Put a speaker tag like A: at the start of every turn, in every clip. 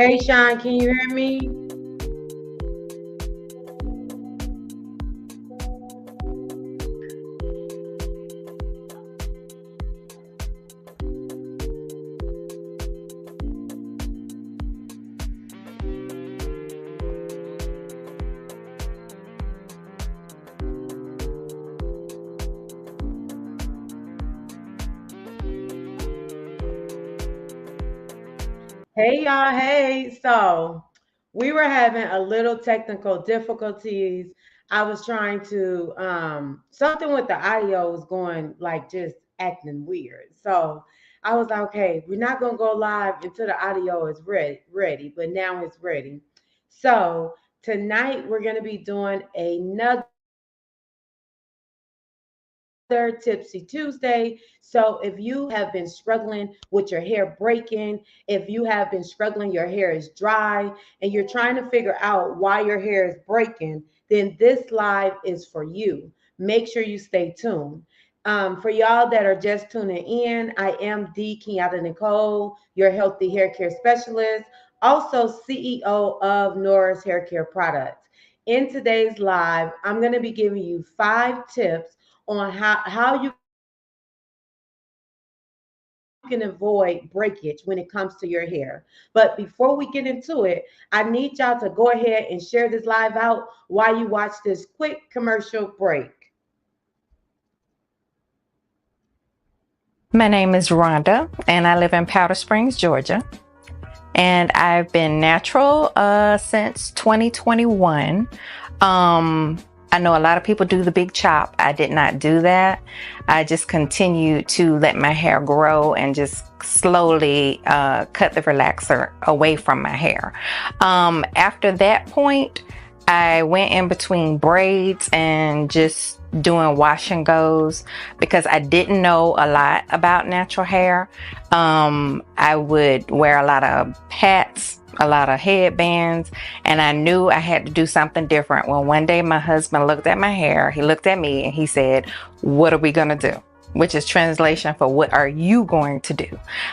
A: Hey, Sean, can you hear me? Hey, y'all. Hey. So, we were having a little technical difficulties. I was trying to, something with the audio was going like just acting weird. So, I was like, okay, we're not going to go live until the audio is ready, but now it's ready. So, tonight we're going to be doing another Tipsy Tuesday. So if you have been struggling with your hair breaking, if you have been struggling, your hair is dry, and you're trying to figure out why your hair is breaking, then this live is for you. Make sure you stay tuned. For y'all that are just tuning in, I am the Kenyatta Nicole, your healthy hair care specialist, also CEO of Nora's Hair Care Products. In today's live, I'm going to be giving you 5 tips on how you can avoid breakage when it comes to your hair. But before we get into it, I need y'all to go ahead and share this live out while you watch this quick commercial break.
B: My name is Rhonda, and I live in Powder Springs, Georgia. And I've been natural since 2021. I know a lot of people do the big chop. I did not do that. I just continued to let my hair grow and just slowly cut the relaxer away from my hair. After that point, I went in between braids and just doing wash and goes because I didn't know a lot about natural hair. I would wear a lot of hats, a lot of headbands, and I knew I had to do something different. Well, one day my husband looked at my hair, he looked at me, and he said, "What are we gonna do?" Which is translation for what are you going to do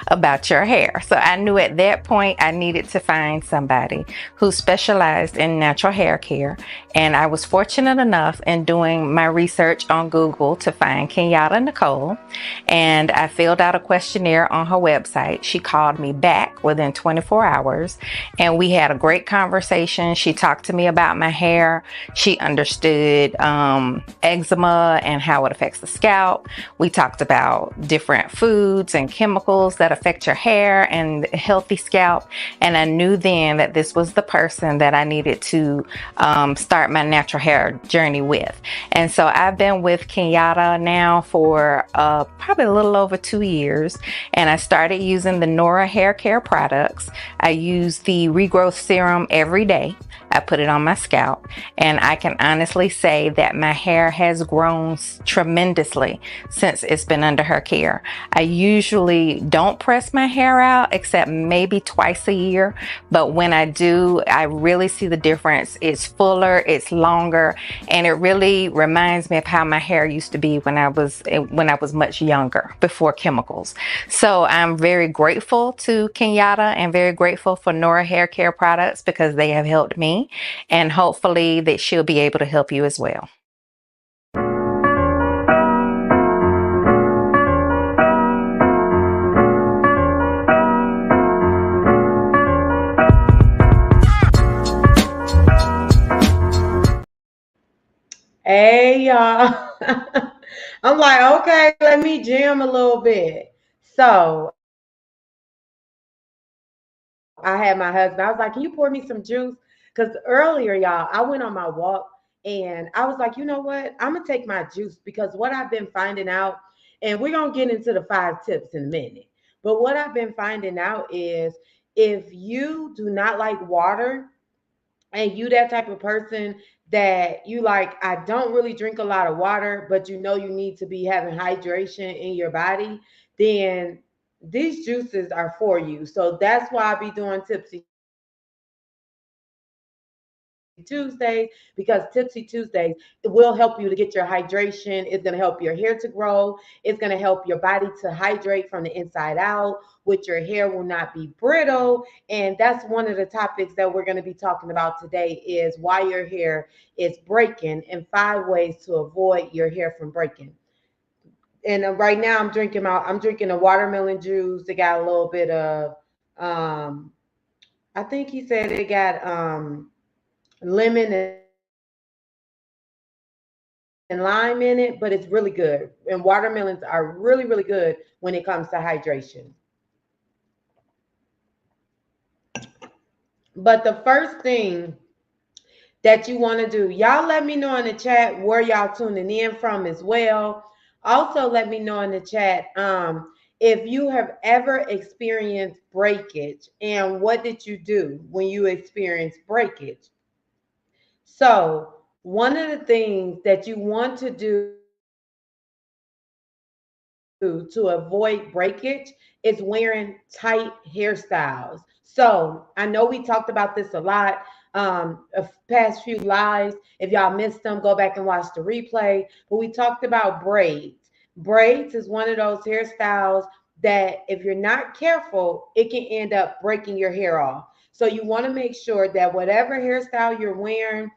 B: about your hair? So I knew at that point I needed to find somebody who specialized in natural hair care. And I was fortunate enough in doing my research on Google to find Kenyatta Nicole. And I filled out a questionnaire on her website. She called me back within 24 hours and we had a great conversation. She talked to me about my hair. She understood eczema and how it affects the scalp. We talked about different foods and chemicals that affect your hair and healthy scalp. And I knew then that this was the person that I needed to start my natural hair journey with. And so I've been with Kenyatta now for probably a little over 2 years. And I started using the Nora hair care products. I use the regrowth serum every day. I put it on my scalp, and I can honestly say that my hair has grown tremendously since it's been under her care. I usually don't press my hair out except maybe twice a year, but when I do, I really see the difference. It's fuller, it's longer, and it really reminds me of how my hair used to be when I was much younger, before chemicals. So I'm very grateful to Kenyatta and very grateful for Nora Hair Care Products because they have helped me. And hopefully that she'll be able to help you as well.
A: Hey, y'all. I'm like, okay, let me jam a little bit. So I had my husband. I was like, "Can you pour me some juice?" Because earlier, y'all, I went on my walk and I was like, you know what? I'm gonna take my juice because what I've been finding out, and we're gonna get into the 5 tips in a minute. But what I've been finding out is if you do not like water and you that type of person that you like, I don't really drink a lot of water, but you know you need to be having hydration in your body, then these juices are for you. So that's why I be doing Tipsy Tuesdays, because Tipsy Tuesdays will help you to get your hydration. It's going to help your hair to grow. It's going to help your body to hydrate from the inside out, which your hair will not be brittle. And that's one of the topics that we're going to be talking about today, is why your hair is breaking and 5 ways to avoid your hair from breaking. And right now I'm drinking a watermelon juice. It got a little bit of um I think he said it got lemon and lime in it, but it's really good. And watermelons are really, really good when it comes to hydration. But the first thing that you want to do, y'all let me know in the chat where y'all tuning in from as well. Also, let me know in the chat if you have ever experienced breakage, and what did you do when you experienced breakage. So one of the things that you want to do to avoid breakage is wearing tight hairstyles. So I know we talked about this a lot past few lives. If y'all missed them, go back and watch the replay. But we talked about braids. Braids is one of those hairstyles that if you're not careful, it can end up breaking your hair off. So you want to make sure that whatever hairstyle you're wearing,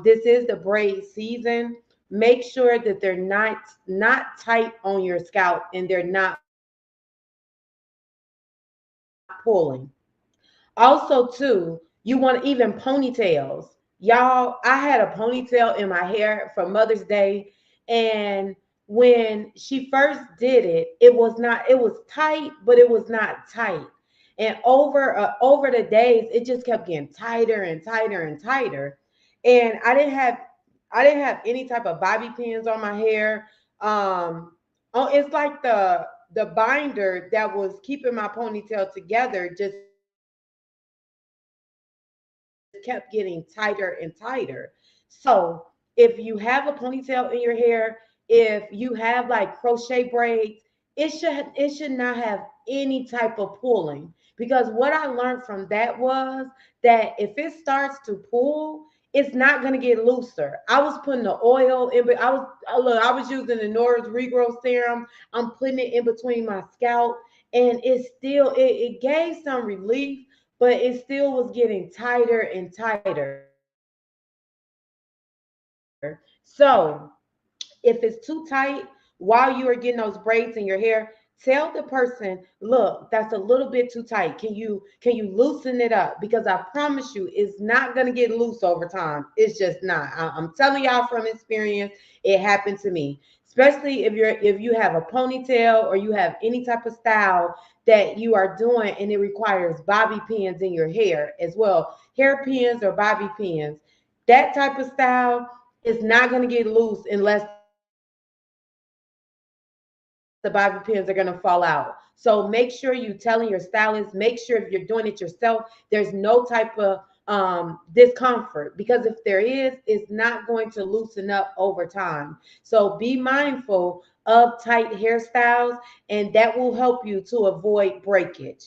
A: this is the braid season. Make sure that they're not tight on your scalp and they're not pulling. Also, too, you want even ponytails. Y'all, I had a ponytail in my hair for Mother's Day, and when she first did it was not, it was tight, but it was not tight. And over the days, it just kept getting tighter and tighter and tighter. And I didn't have any type of bobby pins on my hair. Oh, it's like the binder that was keeping my ponytail together just kept getting tighter and tighter. So if you have a ponytail in your hair, if you have like crochet braids, it should not have any type of pulling. Because what I learned from that was that if it starts to pull, it's not gonna get looser. I was putting the oil in, but I was using the Nora's regrowth serum. I'm putting it in between my scalp, and it gave some relief, but it still was getting tighter and tighter. So if it's too tight while you are getting those braids in your hair, tell the person, look, that's a little bit too tight. Can you loosen it up? Because I promise you, it's not gonna get loose over time. It's just not. I'm telling y'all from experience. It happened to me. Especially if you have a ponytail or you have any type of style that you are doing and it requires bobby pins in your hair as well, hair pins or bobby pins. That type of style is not going to get loose unless the bobby pins are going to fall out. So make sure you're telling your stylist, make sure if you're doing it yourself, there's no type of discomfort. Because if there is, it's not going to loosen up over time. So be mindful of tight hairstyles, and that will help you to avoid breakage.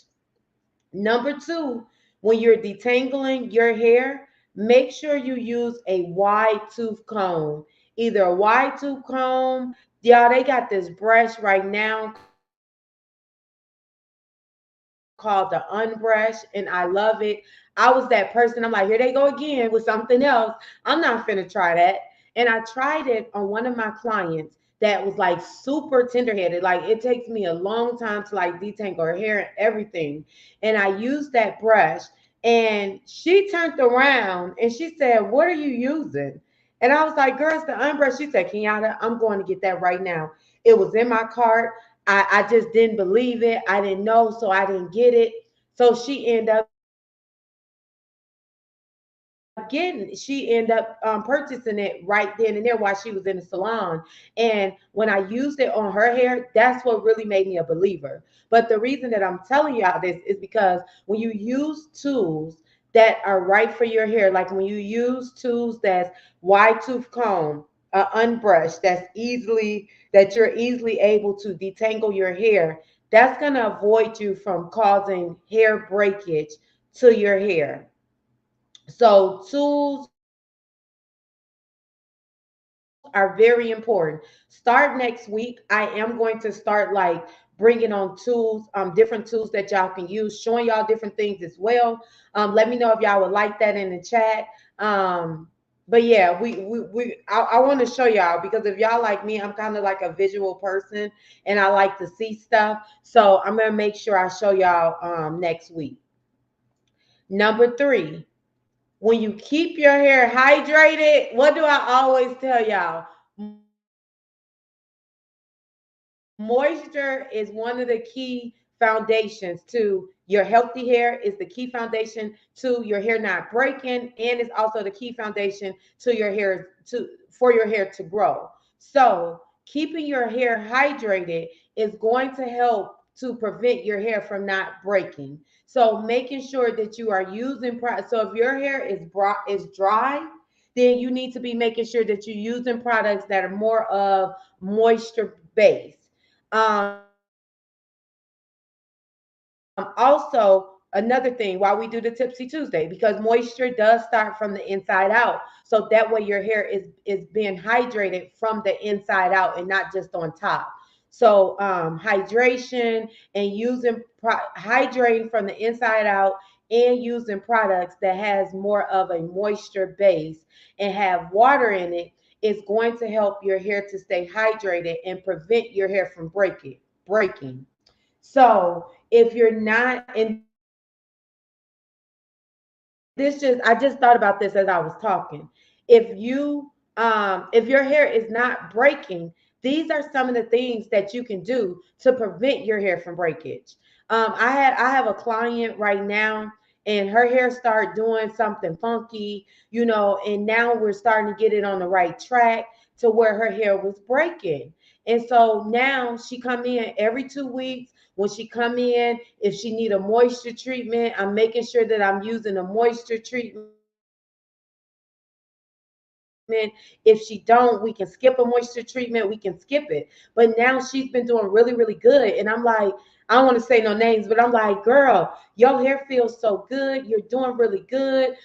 A: Number two, when you're detangling your hair, make sure you use a wide tooth comb. Either a wide tooth comb, y'all, they got this brush right now called the Unbrush, and I love it. I was that person. I'm like, here they go again with something else. I'm not finna try that. And I tried it on one of my clients that was like super tenderheaded. Like it takes me a long time to like detangle her hair and everything. And I used that brush, and she turned around and she said, "What are you using?" And I was like, "Girl, it's the Unbrush." She said, "Kenyatta, I'm going to get that right now." It was in my cart. I just didn't believe it. I didn't know, so I didn't get it. So she ended up purchasing it right then and there while she was in the salon. And when I used it on her hair, that's what really made me a believer. But the reason that I'm telling y'all this is because when you use tools that are right for your hair, like when you use tools that's wide tooth comb, unbrushed, that you're easily able to detangle your hair, that's going to avoid you from causing hair breakage to your hair. So tools are very important. Start next week. I am going to start like bringing on tools, different tools that y'all can use, showing y'all different things as well. Let me know if y'all would like that in the chat. But yeah, I want to show y'all, because if y'all like me, I'm kind of like a visual person and I like to see stuff. So I'm gonna make sure I show y'all next week. Number 3, when you keep your hair hydrated, what do I always tell y'all? Moisture is one of the key foundations to your healthy hair, is the key foundation to your hair not breaking, and it's also the key foundation to your hair to for your hair to grow. So keeping your hair hydrated is going to help to prevent your hair from not breaking. So making sure that you are using so if your hair is dry, then you need to be making sure that you're using products that are more of moisture based. Also, another thing, why we do the Tipsy Tuesday, because moisture does start from the inside out. So that way your hair is being hydrated from the inside out and not just on top. So hydration and hydrating from the inside out, and using products that has more of a moisture base and have water in it is going to help your hair to stay hydrated and prevent your hair from breaking. So if you're not, and this just, I just thought about this as I was talking. If your hair is not breaking, these are some of the things that you can do to prevent your hair from breakage. I have a client right now, and her hair started doing something funky, and now we're starting to get it on the right track to where her hair was breaking. And so now she come in every 2 weeks. When she come in, if she need a moisture treatment, I'm making sure that I'm using a moisture treatment. If she don't, we can skip a moisture treatment. We can skip it. But now she's been doing really, really good. And I'm like, I don't want to say no names, but I'm like, girl, your hair feels so good. You're doing really good.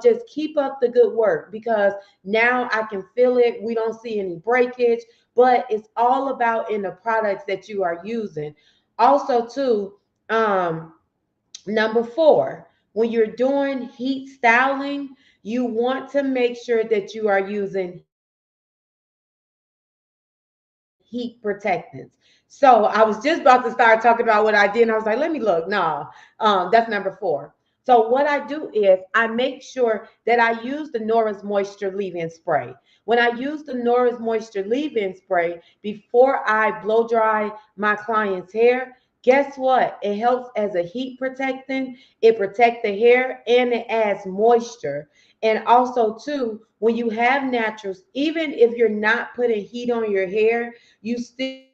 A: Just keep up the good work, because now I can feel it. We don't see any breakage, but it's all about in the products that you are using. Also, too, number 4, when you're doing heat styling, you want to make sure that you are using heat protectants. So I was just about to start talking about what I did, and I was like, let me look. No, that's number 4. So what I do is I make sure that I use the Nora's Moisture Leave-In Spray. When I use the Nora's Moisture Leave-In Spray before I blow dry my client's hair, guess what? It helps as a heat protectant. It protects the hair and it adds moisture. And also, too, when you have naturals, even if you're not putting heat on your hair, you still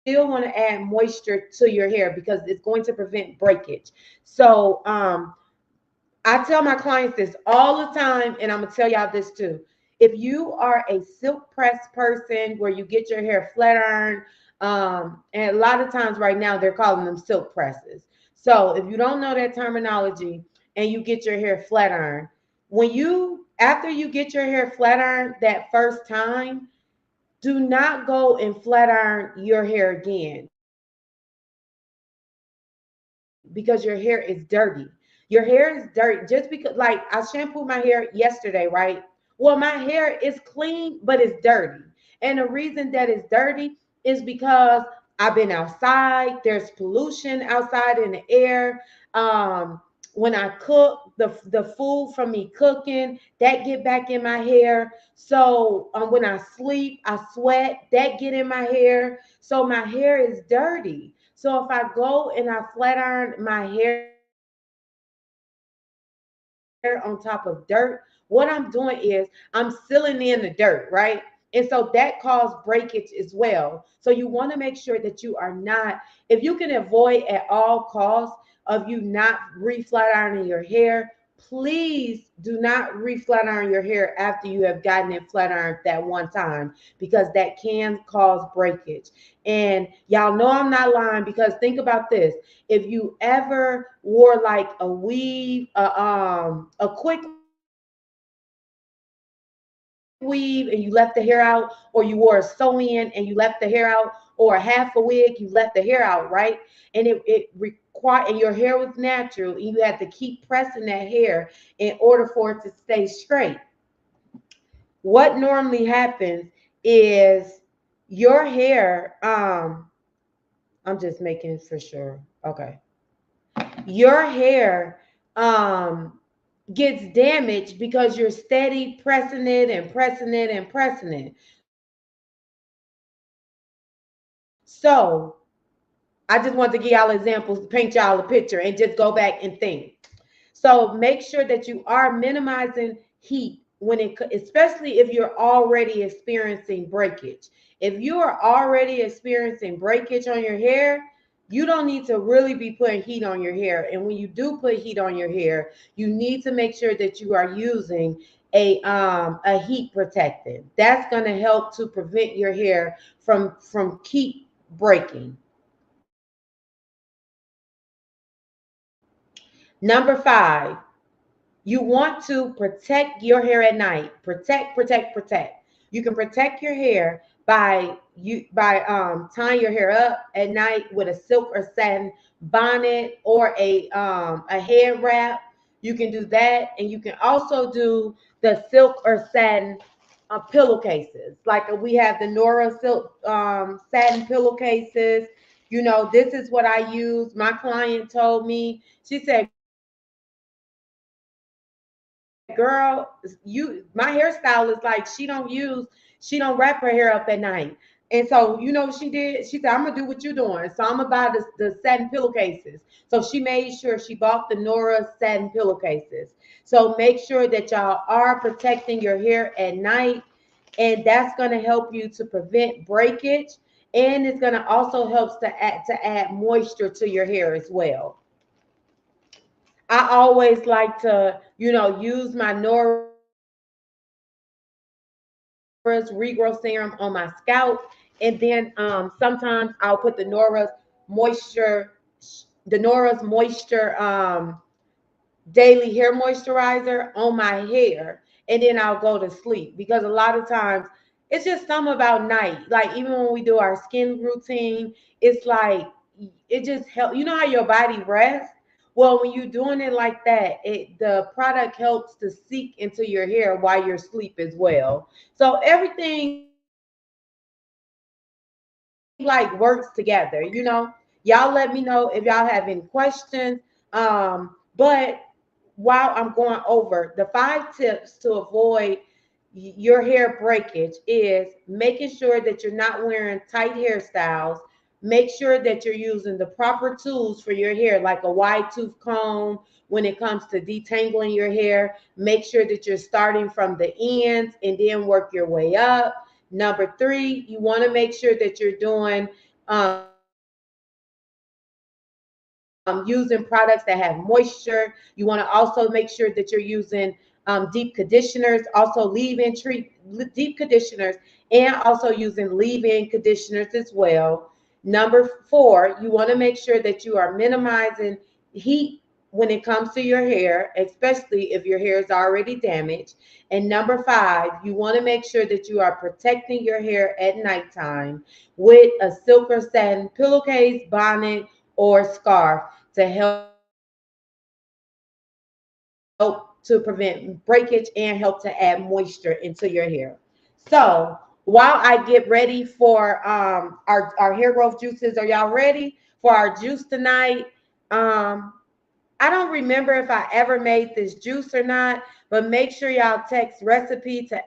A: want to add moisture to your hair, because it's going to prevent breakage. So I tell my clients this all the time, and I'm gonna tell y'all this too. If you are a silk press person where you get your hair flat iron, and a lot of times right now they're calling them silk presses. So if you don't know that terminology and you get your hair flat iron, after you get your hair flat iron that first time, do not go and flat iron your hair again, because your hair is dirty. Your hair is dirty just because, like, I shampooed my hair yesterday, right? Well, my hair is clean, but it's dirty. And the reason that it's dirty is because I've been outside. There's pollution outside in the air. When I cook, the food from me cooking, that get back in my hair. So when I sleep, I sweat, that get in my hair. So my hair is dirty. So if I go and I flat iron my hair on top of dirt, what I'm doing is I'm sealing in the dirt, right? And so that causes breakage as well. So you want to make sure that you are not, if you can avoid at all costs of you not re-flat ironing your hair, please do not re-flat iron your hair after you have gotten it flat ironed that one time, because that can cause breakage. And y'all know I'm not lying, because think about this. If you ever wore like a weave, a quick weave and you left the hair out, or you wore a sew-in and you left the hair out, or a half a wig, you left the hair out, right? And it required, and your hair was natural, and you had to keep pressing that hair in order for it to stay straight. What normally happens is your hair, I'm just making for sure. Okay. Your hair gets damaged because you're steady pressing it and pressing it and pressing it. So I just want to give y'all examples, paint y'all a picture, and just go back and think. So make sure that you are minimizing heat when it, especially if you're already experiencing breakage. If you are already experiencing breakage on your hair, you don't need to really be putting heat on your hair. And when you do put heat on your hair, you need to make sure that you are using a heat protectant. That's going to help to prevent your hair from keep breaking. Number 5, you want to protect your hair at night. Protect, protect, protect. You can protect your hair by tying your hair up at night with a silk or satin bonnet or a head wrap. You can do that, and you can also do the silk or satin pillowcases. Like we have the Nora silk satin pillowcases. You know, this is what I use. My client told me, she said, girl, my hairstyle is like she don't wrap her hair up at night. And so, you know what she did? She said, I'm gonna do what you're doing. So I'm gonna buy the satin pillowcases. So she made sure she bought the Nora satin pillowcases. So make sure that y'all are protecting your hair at night, and that's gonna help you to prevent breakage, and it's gonna also help to add moisture to your hair as well. I always like to, use my Nora's regrowth serum on my scalp, and then sometimes I'll put moisture, the Nora's moisture daily hair moisturizer on my hair, and then I'll go to sleep, because a lot of times it's just something about night. Like even when we do our skin routine, it's like it just helps. You know how your body rests? Well, when you're doing it like that, the product helps to seep into your hair while you're asleep as well. So everything like works together. Y'all let me know if y'all have any questions. But while I'm going over the 5 tips to avoid your hair breakage, is making sure that you're not wearing tight hairstyles. Make sure that you're using the proper tools for your hair, like a wide tooth comb. When it comes to detangling your hair, make sure that you're starting from the ends and then work your way up. Number 3, you want to make sure that you're doing using products that have moisture. You want to also make sure that you're using deep conditioners, also leave-in deep conditioners, and also using leave-in conditioners as well. Number 4, you want to make sure that you are minimizing heat when it comes to your hair, especially if your hair is already damaged. And number 5, you want to make sure that you are protecting your hair at nighttime with a silk or satin pillowcase, bonnet, or scarf to help to prevent breakage and help to add moisture into your hair. So while I get ready for our hair growth juices, are y'all ready for our juice tonight? I don't remember if I ever made this juice or not, but make sure y'all text recipe to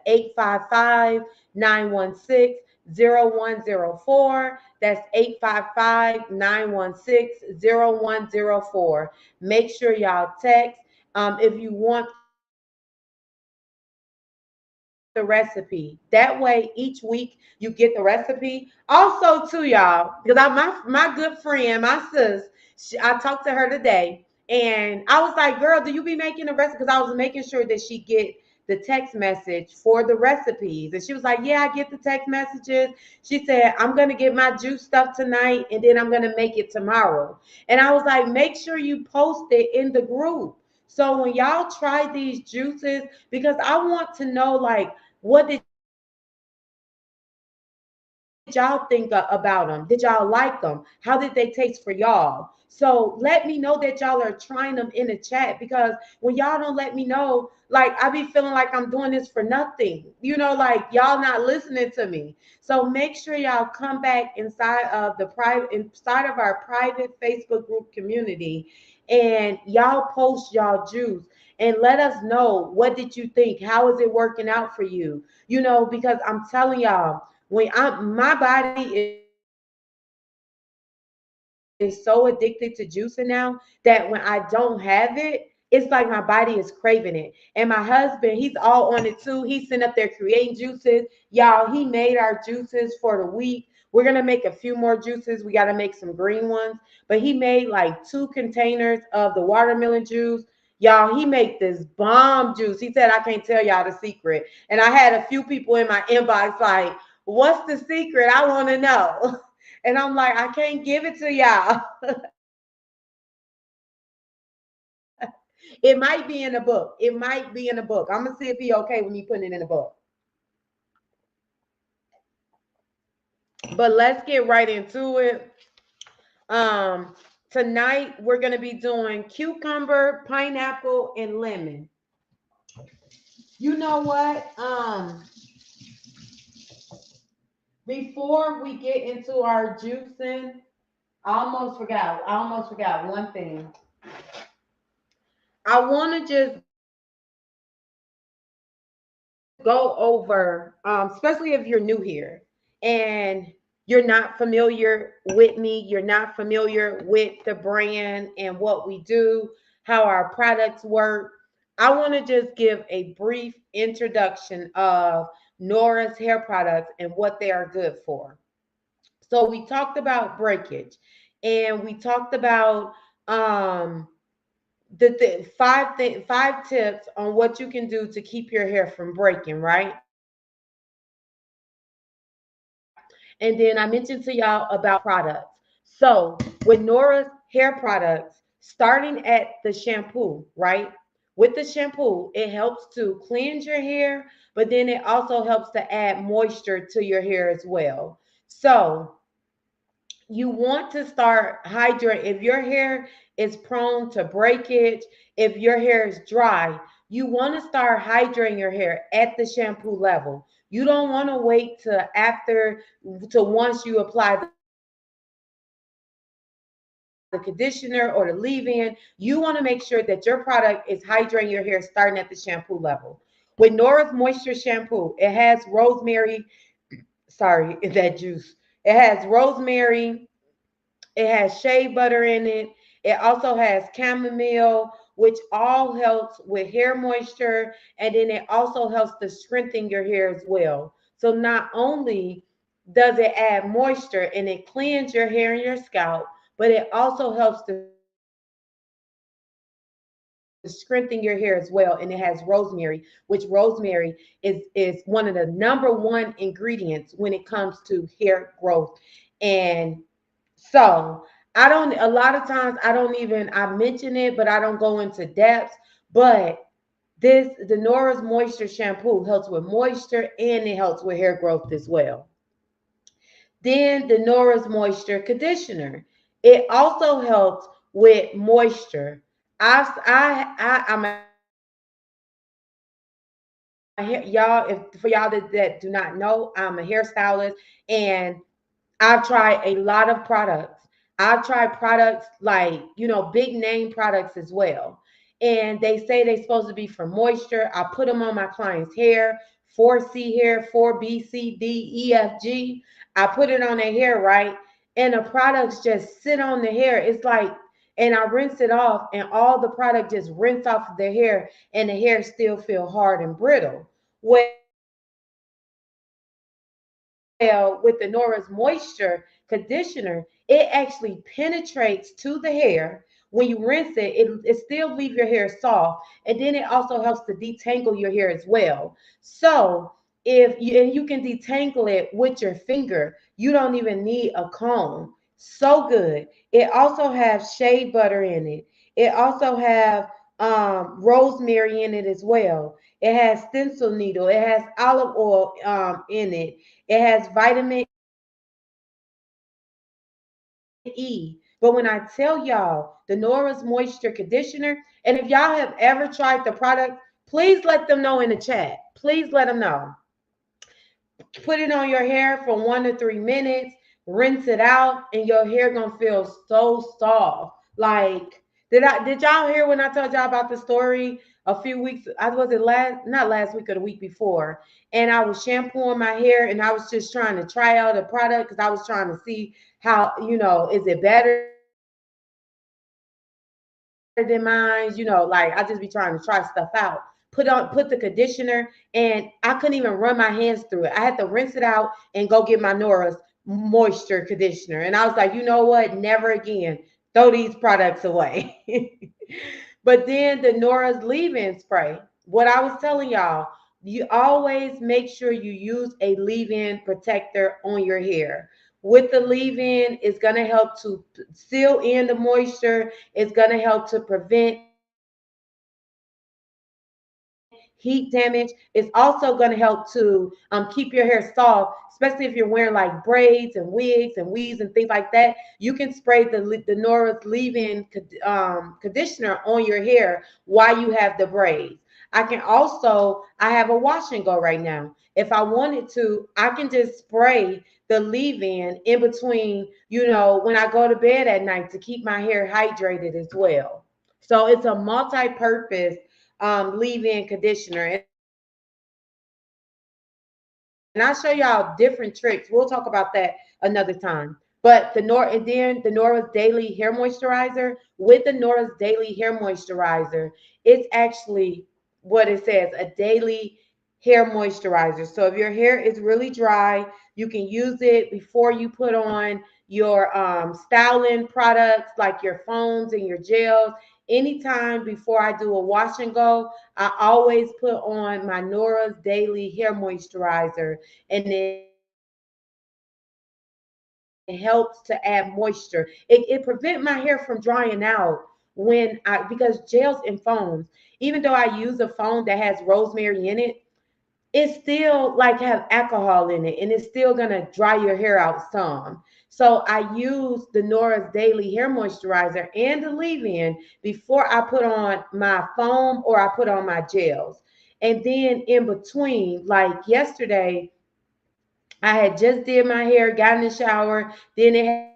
A: 855-916-0104. That's 855-916-0104. Make sure y'all text. If you want the recipe, that way each week you get the recipe. Also too, y'all, because my good friend, my sis, I talked to her today, and I was like, girl, do you be making the recipe? Because I was making sure that she get the text message for the recipes, and she was like, yeah, I get the text messages. She said, I'm gonna get my juice stuff tonight, and then I'm gonna make it tomorrow. And I was like, make sure you post it in the group, so when y'all try these juices, because I want to know, like, what did y'all think about them? Did y'all like them? How did they taste for y'all? So let me know that y'all are trying them in the chat, because when y'all don't let me know, like I be feeling like I'm doing this for nothing. Like y'all not listening to me. So make sure y'all come back inside of our private Facebook group community, and y'all post y'all juice and let us know, what did you think? How is it working out for you? Because I'm telling y'all, when my body is so addicted to juicing now, that when I don't have it, it's like my body is craving it. And my husband, he's all on it too. He's sitting up there creating juices. Y'all, he made our juices for the week. We're gonna make a few more juices. We gotta make some green ones. But he made like 2 containers of the watermelon juice. Y'all, he made this bomb juice. He said, I can't tell y'all the secret. And I had a few people in my inbox like, what's the secret? I want to know. And I'm like, I can't give it to y'all. It might be in the book. It might be in the book. I'm gonna see if he okay with me putting it in the book. But let's get right into it. Um, Tonight we're gonna be doing cucumber, pineapple, and lemon. You know what? Before we get into our juicing, I almost forgot one thing. I want to just go over, especially if you're new here and you're not familiar with me, you're not familiar with the brand and what we do, how our products work. I want to just give a brief introduction of Nora's hair products and what they are good for. So we talked about breakage, and we talked about um five tips on what you can do to keep your hair from breaking, right? And then I mentioned to y'all about products. So with Nora's hair products, starting at the shampoo, right? With the shampoo, it helps to cleanse your hair, but then it also helps to add moisture to your hair as well. So you want to start hydrate. If your hair is prone to breakage, if your hair is dry, you want to start hydrating your hair at the shampoo level. You don't want to wait to once you apply the conditioner or the leave-in. You want to make sure that your product is hydrating your hair starting at the shampoo level. With Nora's Moisture Shampoo, it has rosemary, sorry, that juice. It has rosemary, it has shea butter in it. It also has chamomile, which all helps with hair moisture. And then it also helps to strengthen your hair as well. So not only does it add moisture and it cleans your hair and your scalp, but it also helps to strengthen your hair as well. And it has rosemary, which rosemary is one of the number 1 ingredients when it comes to hair growth. And so I don't, a lot of times I mention it, but I don't go into depths. But the Nora's Moisture Shampoo helps with moisture and it helps with hair growth as well. Then the Nora's Moisture Conditioner. It also helps with moisture. I'm a hair, y'all, if for y'all that do not know, I'm a hairstylist, and I've tried a lot of products. I've tried products like, big name products as well. And they say they're supposed to be for moisture. I put them on my client's hair, 4C hair, 4B, C, D, E, F, G. I put it on their hair, right? And the products just sit on the hair. It's like, and I rinse it off, and all the product just rinse off of their hair, and the hair still feel hard and brittle. Well, with the Nora's Moisture Conditioner, it actually penetrates to the hair. When you rinse it, it still leave your hair soft, and then it also helps to detangle your hair as well. So and you can detangle it with your finger. You don't even need a comb. So good. It also has shea butter in it. It also have rosemary in it as well. It has stencil needle. It has olive oil in it. It has vitamin E. E. But when I tell y'all the Nora's Moisture Conditioner, and if y'all have ever tried the product, please let them know in the chat. Please let them know. Put it on your hair for 1 to 3 minutes, rinse it out, and your hair gonna feel so soft. Like, did y'all hear when I told y'all about the story a few weeks? I was it last not last week or the week before, and I was shampooing my hair, and I was just trying to try out a product because I was trying to see how, is it better than mine? Like, I just be trying to try stuff out. Put the conditioner, and I couldn't even run my hands through it. I had to rinse it out and go get my Nora's moisture conditioner. And I was like, you know what? Never again. Throw these products away. But then the Nora's leave-in spray. What I was telling y'all, you always make sure you use a leave-in protector on your hair. With the leave-in, it's gonna help to seal in the moisture. It's gonna help to prevent heat damage. It's also going to help to keep your hair soft, especially if you're wearing like braids and wigs and weaves and things like that. You can spray the Nora's leave-in conditioner on your hair while you have the braids. I have a wash and go right now. If I wanted to, I can just spray the leave-in in between, when I go to bed at night to keep my hair hydrated as well. So it's a multi-purpose leave-in conditioner. And I show y'all different tricks. We'll talk about that another time. But and then the Nora's Daily Hair Moisturizer. With the Nora's Daily Hair Moisturizer, it's actually what it says, a daily hair moisturizer. So if your hair is really dry, you can use it before you put on your styling products like your foams and your gels. Anytime before I do a wash and go, I always put on my Nora's Daily Hair Moisturizer, and it helps to add moisture. It prevents my hair from drying out when I because gels and foams, even though I use a foam that has rosemary in it, it still like have alcohol in it, and it's still gonna dry your hair out some. So I use the Nora's Daily Hair Moisturizer and the leave-in before I put on my foam or I put on my gels. And then in between, like yesterday, I had just did my hair, got in the shower, then it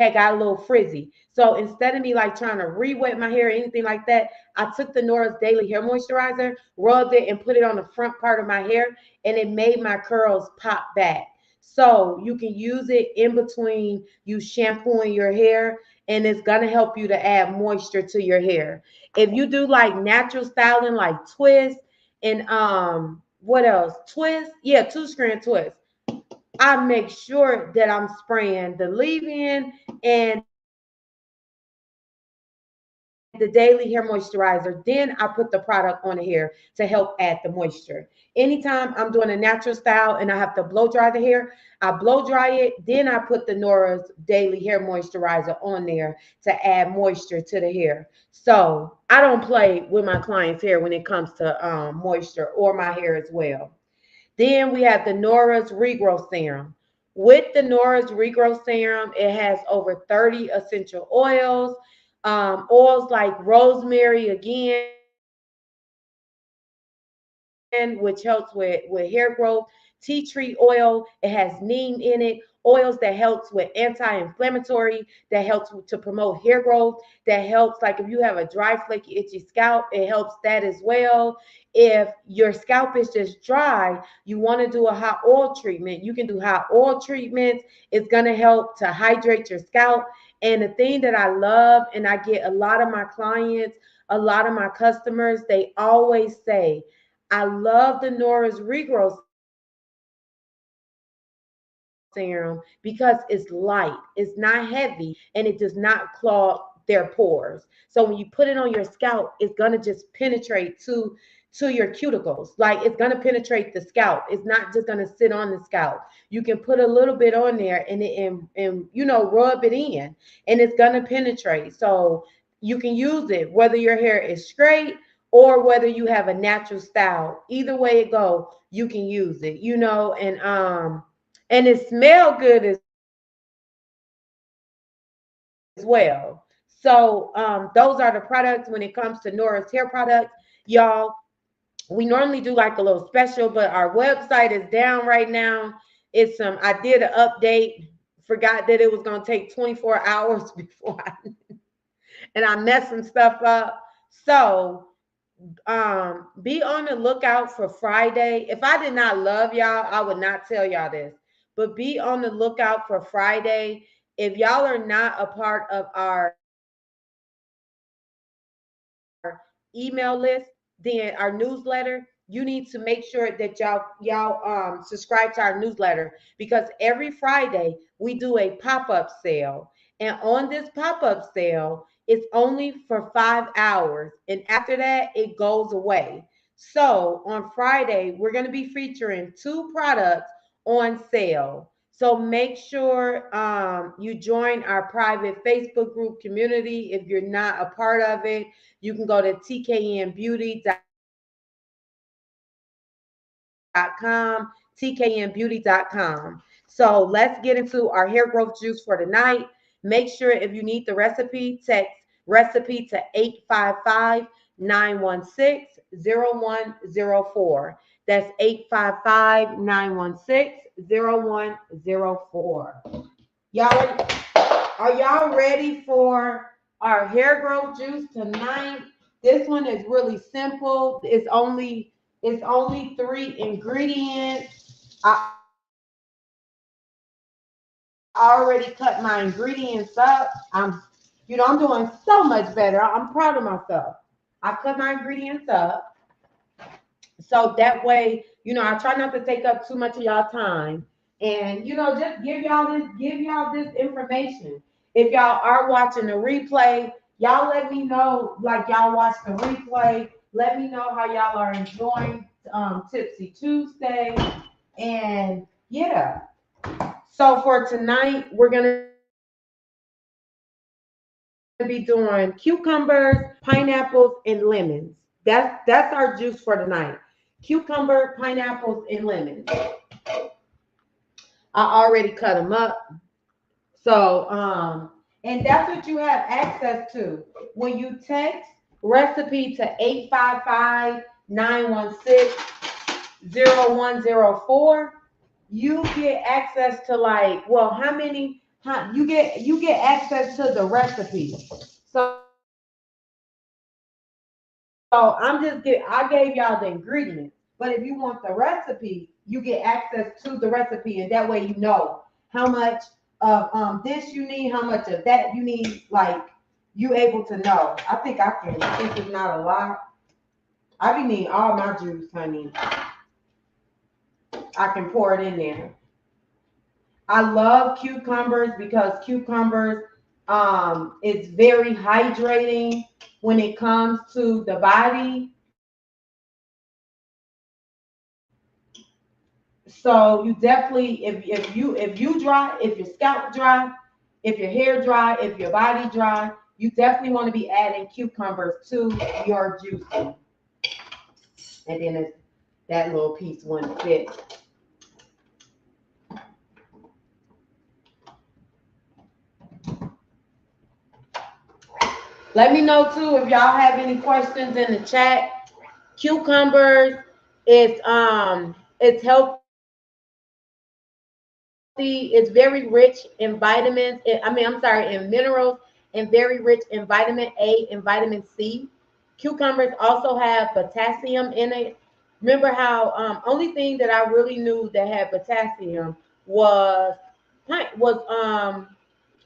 A: had got a little frizzy. So instead of me like trying to re-wet my hair or anything like that, I took the Nora's Daily Hair Moisturizer, rubbed it, and put it on the front part of my hair, and it made my curls pop back. So you can use it in between you shampooing your hair, and it's gonna help you to add moisture to your hair. If you do like natural styling, like twist and what else? Twist, yeah, 2-strand twist. I make sure that I'm spraying the leave-in and the daily hair moisturizer. Then I put the product on the hair to help add the moisture. Anytime I'm doing a natural style and I have to blow dry the hair, I blow dry it, then I put the Nora's Daily Hair Moisturizer on there to add moisture to the hair. So I don't play with my clients' hair when it comes to moisture or my hair as well. Then we have the Nora's Regrowth Serum. With the Nora's Regrowth Serum, it has over 30 essential oils, oils like rosemary again, which helps with hair growth. Tea tree oil, it has neem in it. Oils that helps with anti-inflammatory, that helps to promote hair growth, that helps to promote hair growth, that helps like if you have a dry, flaky, itchy scalp, it helps that as well. If your scalp is just dry, you want to do a hot oil treatment, you can do hot oil treatments. It's going to help to hydrate your scalp. And the thing that I love, and I get a lot of my clients, a lot of my customers, they always say, I love the Nora's Regrowth Serum because it's light, it's not heavy, and it does not clog their pores. So when you put it on your scalp, it's gonna just penetrate to your cuticles. Like it's gonna penetrate the scalp. It's not just gonna sit on the scalp. You can put a little bit on there and rub it in, and it's gonna penetrate. So you can use it whether your hair is straight or whether you have a natural style. Either way it go, you can use it, and it smell good as well. well. So those are the products when it comes to Nora's hair products. Y'all, we normally do like a little special, but our website is down right now. It's I did an update, forgot that it was gonna take 24 hours before and I messed some stuff up. So be on the lookout for Friday. If I did not love y'all, I would not tell y'all this. But be on the lookout for Friday. If y'all are not a part of our email list, then our newsletter, you need to make sure that y'all subscribe to our newsletter, because every Friday we do a pop-up sale. And on this pop-up sale, it's only for 5 hours. And after that, it goes away. So on Friday, we're going to be featuring 2 products on sale. So make sure you join our private Facebook group community. If you're not a part of it, you can go to tknbeauty.com. So let's get into our hair growth juice for tonight. Make sure if you need the recipe, text recipe to 855-916-0104. That's 855-916-0104. Y'all, are y'all ready for our hair growth juice tonight? This one is really simple. It's only 3 ingredients. I already cut my ingredients up. I'm doing so much better. I'm proud of myself. I cut my ingredients up. So that way, I try not to take up too much of y'all time. And just give y'all this information. If y'all are watching the replay, y'all let me know, like y'all watch the replay. Let me know how y'all are enjoying Tipsy Tuesday. And yeah. So for tonight, we're gonna be doing cucumbers, pineapples, and lemons. That's our juice for tonight. Cucumber, pineapples, and lemons. I already cut them up. So, and that's what you have access to. When you text recipe to 855-916-0104, you get access to you get access to the recipe. So I gave y'all the ingredients, but if you want the recipe, you get access to the recipe, and that way you know how much of this you need, how much of that you need. Like, you able to know. I think it's not a lot. I be needing all my juice, honey. I can pour it in there. I love cucumbers because cucumbers it's very hydrating when it comes to the body. So you definitely, if you dry, if your scalp dry, if your hair dry, if your body dry, you definitely want to be adding cucumbers to your juicing. And then that little piece wouldn't fit. Let me know too if y'all have any questions in the chat. Cucumbers, it's healthy. It's very rich in vitamins. In minerals, and very rich in vitamin A and vitamin C. Cucumbers also have potassium in it. Remember how only thing that I really knew that had potassium was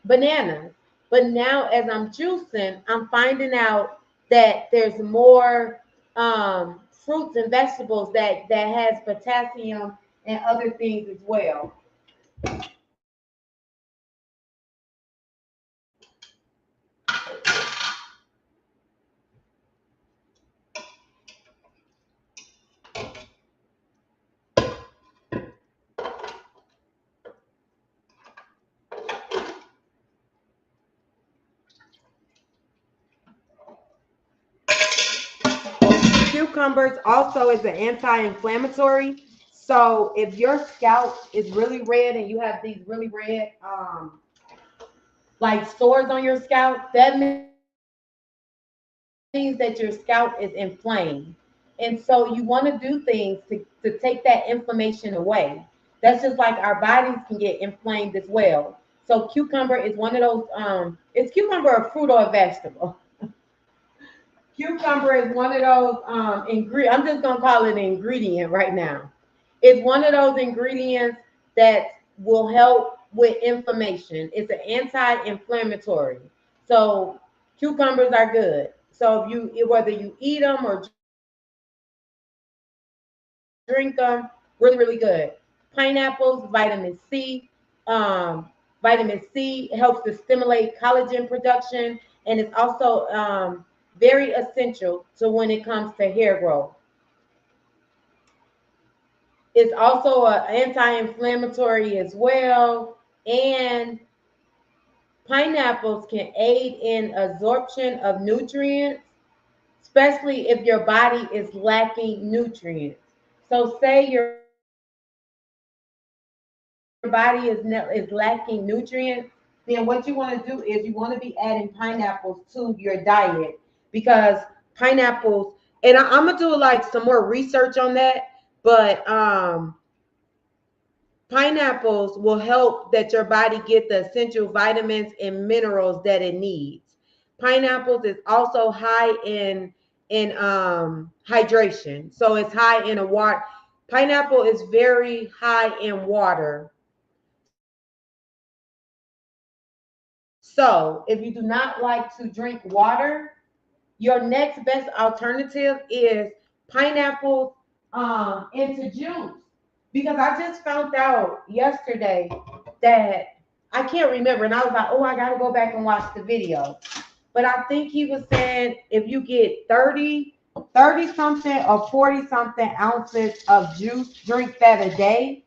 A: bananas. But now as I'm juicing, I'm finding out that there's more fruits and vegetables that has potassium and other things as well. Cucumbers also is an anti-inflammatory. So if your scalp is really red and you have these really red like sores on your scalp, that means that your scalp is inflamed. And so you want to do things to take that inflammation away. That's just like our bodies can get inflamed as well. So cucumber is one of those, is cucumber a fruit or a vegetable? Cucumber is one of those ingredient. I'm just gonna call it an ingredient right now. It's one of those ingredients that will help with inflammation. It's an anti-inflammatory. So cucumbers are good. So if you whether you eat them or drink them, really really good. Pineapples, vitamin C. Vitamin C helps to stimulate collagen production, and it's also very essential to when it comes to hair growth. It's also an anti-inflammatory as well, and pineapples can aid in absorption of nutrients, especially if your body is lacking nutrients. So say your body is lacking nutrients, then what you want to do is you want to be adding pineapples to your diet, because pineapples, and I'm gonna do like some more research on that, but pineapples will help that your body get the essential vitamins and minerals that it needs. Pineapples is also high in hydration, so it's high in a water. Pineapple is very high in water. So if you do not like to drink water, your next best alternative is pineapples into juice. Because I just found out yesterday that I can't remember, and I was like, oh, I got to go back and watch the video. But I think he was saying if you get 30 something or 40 something ounces of juice, drink that a day,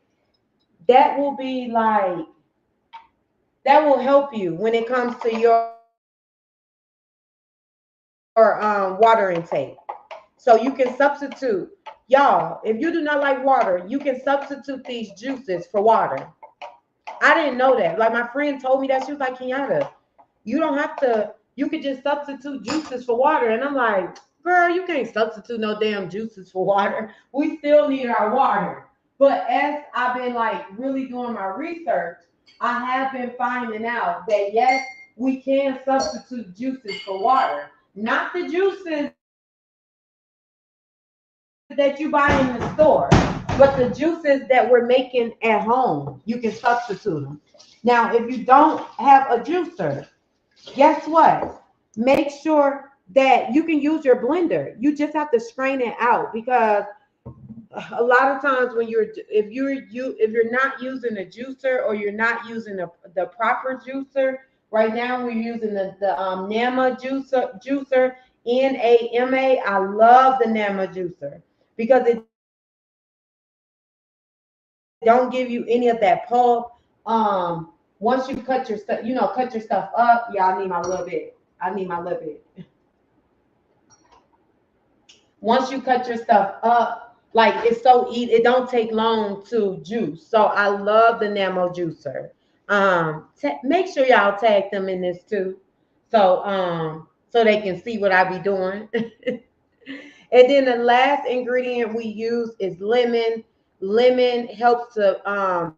A: that will be like, that will help you when it comes to your water intake. So you can substitute, y'all, if you do not like water, you can substitute these juices for water. I didn't know that. Like my friend told me that. She was like, Kenyatta, you don't have to, you could just substitute juices for water. And I'm like, girl, you can't substitute no damn juices for water. We still need our water. But as I've been like really doing my research, I have been finding out that yes, we can substitute juices for water. Not the juices that you buy in the store, but the juices that we're making at home, you can substitute them. Now, if you don't have a juicer, guess what? Make sure that you can use your blender. You just have to strain it out, because a lot of times when if you're not using a juicer, or you're not using the proper juicer. Right now we're using the Nama juicer, NAMA. I love the Nama juicer because it don't give you any of that pulp. Once you cut your stuff, cut your stuff up. Yeah, I need my little bit. Once you cut your stuff up, like it's so easy, it don't take long to juice. So I love the Namo juicer. Make sure y'all tag them in this too, so they can see what I be doing. And then the last ingredient we use is lemon. Lemon helps to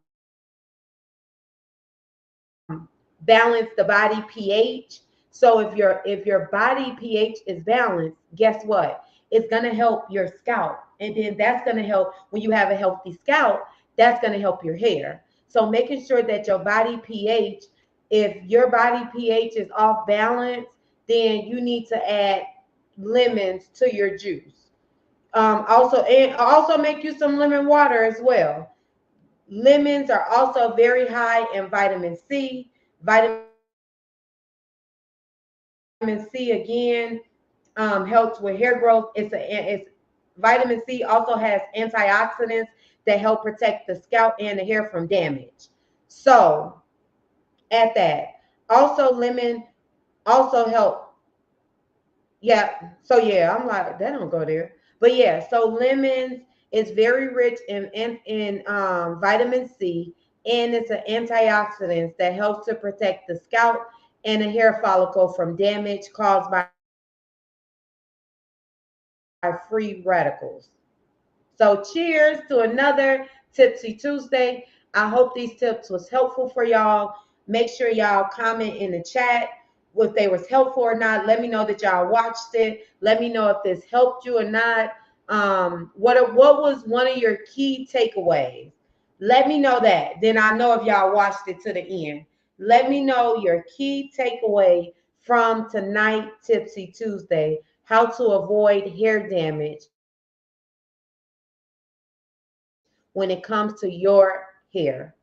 A: balance the body pH. So if your body pH is balanced, guess what? It's gonna help your scalp, and then that's gonna help when you have a healthy scalp. That's gonna help your hair. So making sure that your body pH, if your body pH is off balance, then you need to add lemons to your juice. Also make you some lemon water as well. Lemons are also very high in vitamin C. Vitamin C again helps with hair growth. It's vitamin C also has antioxidants that help protect the scalp and the hair from damage. So at that, also lemon also help. Yeah. So yeah, I'm like that don't go there. But yeah, so lemons is very rich in vitamin C, and it's an antioxidant that helps to protect the scalp and a hair follicle from damage caused by free radicals. So cheers to another Tipsy Tuesday. I hope these tips was helpful for y'all. Make sure y'all comment in the chat if they was helpful or not. Let me know that y'all watched it. Let me know if this helped you or not. What was one of your key takeaways? Let me know that. Then I know if y'all watched it to the end. Let me know your key takeaway from tonight, Tipsy Tuesday. How to avoid hair damage when it comes to your hair.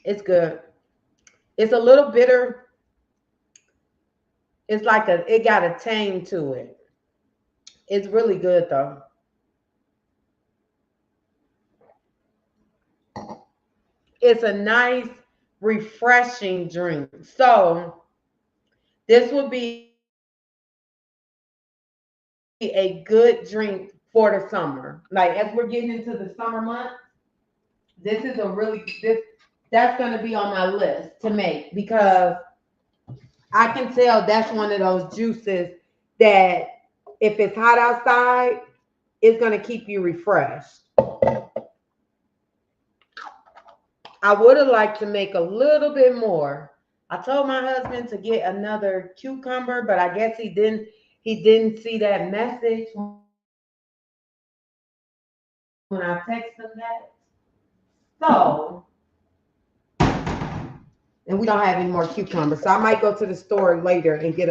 A: It's good. It's a little bitter. It's like it got a tang to it. It's really good though. It's a nice, refreshing drink. So this would be a good drink for the summer. Like as we're getting into the summer months, this is a really this that's gonna be on my list to make because I can tell that's one of those juices that if it's hot outside, it's gonna keep you refreshed. I would have liked to make a little bit more. I told my husband to get another cucumber, but I guess he didn't see that message when I texted him that. So, and we don't have any more cucumbers. So I might go to the store later and get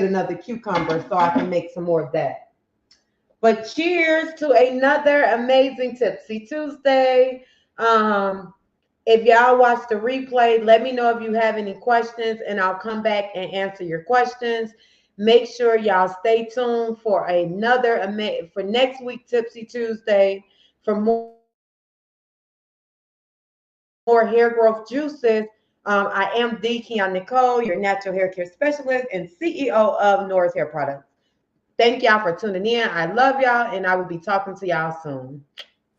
A: another cucumber so I can make some more of that. But cheers to another amazing Tipsy Tuesday. If y'all watch the replay, let me know if you have any questions and I'll come back and answer your questions. Make sure y'all stay tuned for for next week Tipsy Tuesday for more hair growth juices. I am the Keon Nicole, your natural hair care specialist and CEO of Nora's Hair Products. Thank y'all for tuning in. I love y'all and I will be talking to y'all soon.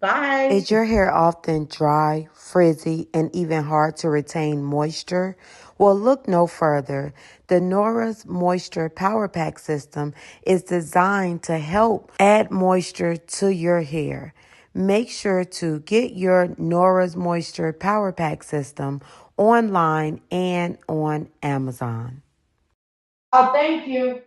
A: Bye.
C: Is your hair often dry, frizzy, and even hard to retain moisture? Well, look no further. The Nora's Moisture Power Pack system is designed to help add moisture to your hair. Make sure to get your Nora's Moisture Power Pack system online and on Amazon.
A: Oh, thank you.